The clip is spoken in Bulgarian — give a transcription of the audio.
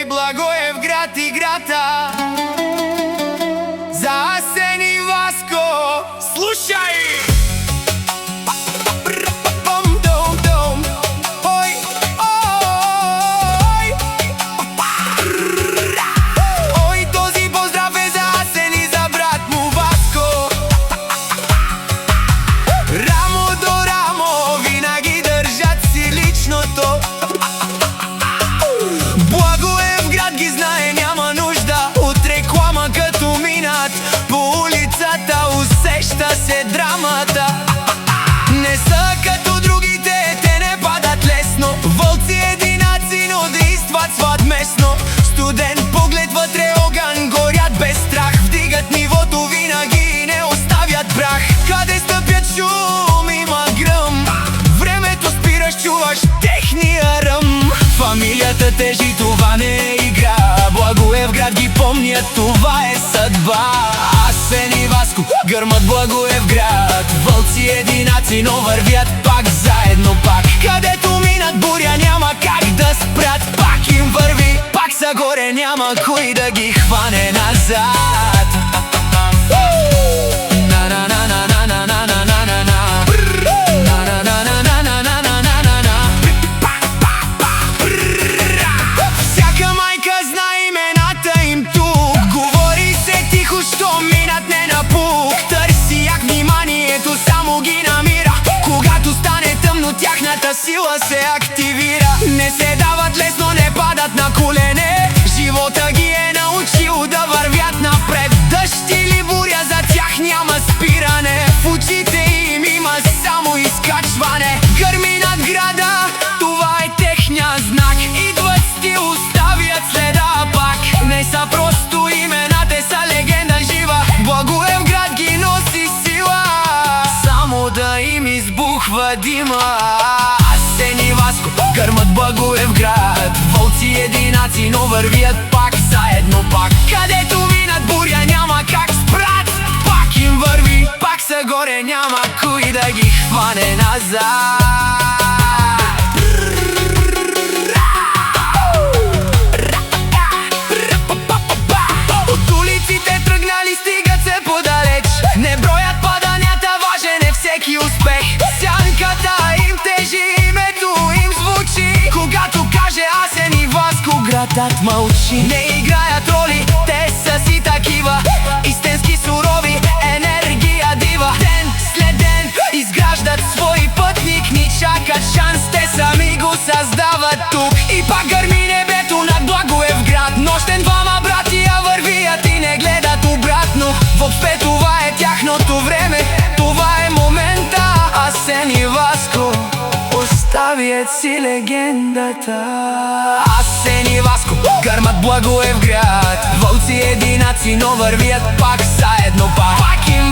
Благоевград играта за Асен и Васко. Слушай! Ой, този поздрав е за Асен и за брат му Васко. Рамо до рамо винаги държат си личното. Благоевград ги знае, няма нужда от реклама. Като минат по улицата, усеща се драмата. Не са като другите, те не падат лесно. Вълци единаци, но действат съвместно. Студен поглед вътре, огън, горят без страх. Вдигат нивото винаги и не оставят прах. Къде стъпят шум, има гръм. Времето спираш, чуваш техния ръм. Фамилията тежи, това не е игра. Благоевград ги помнят, това е съдба. Асен и Васко гърмат Благоевград. Вълци единаци, но вървят пак заедно пак. Където минат буря, няма как да спрят. Пак им върви, пак са горе, няма кой да ги хване назад. Всяка майка знае имената им тук. Говори се тихо, що минат не напук. Търси як вниманието, само ги намира. Когато стане тъмно, тяхната сила се активира. Не се дават лесно, не падат на колене. Живота ги е научил да вървят напред. Дъжд или буря, за тях няма спиране. В очите им има само изкачване. Гърми над града, това е техния знак. Идват ти оставят следа пак. Не са просто имена, те са легенда жива. Благоевград ги носи сила, само да им избухва дима. Асен и Васко гърмат Благоевград. Вълци единаци, но вървят пак заедно пак. Където минат буря, няма как спрат. Пак им върви, пак са горе, няма кой да ги хване назад. От улиците тръгнали, стигат се подалеч. Не броят паданията, важен е всеки успех. Сянката им тежи, името им звучи. Когато каже Асен и Васко, градът мълчи. Не играят роли, те са си такива. Истински сурови, енергия дива. Ден след ден изграждат свой пътник. Ни чакат шанс, те сами го създават тук. И пак гърми небето над Благоевград. Нощен двама братия вървият и не гледат обратно. Въобще това е тяхното време, това е момента. Асен и Васко оставят си легендата. Асен и Васко гърмат Благоевград. Вълци единаци, но вървят пак заедно пак. Пак им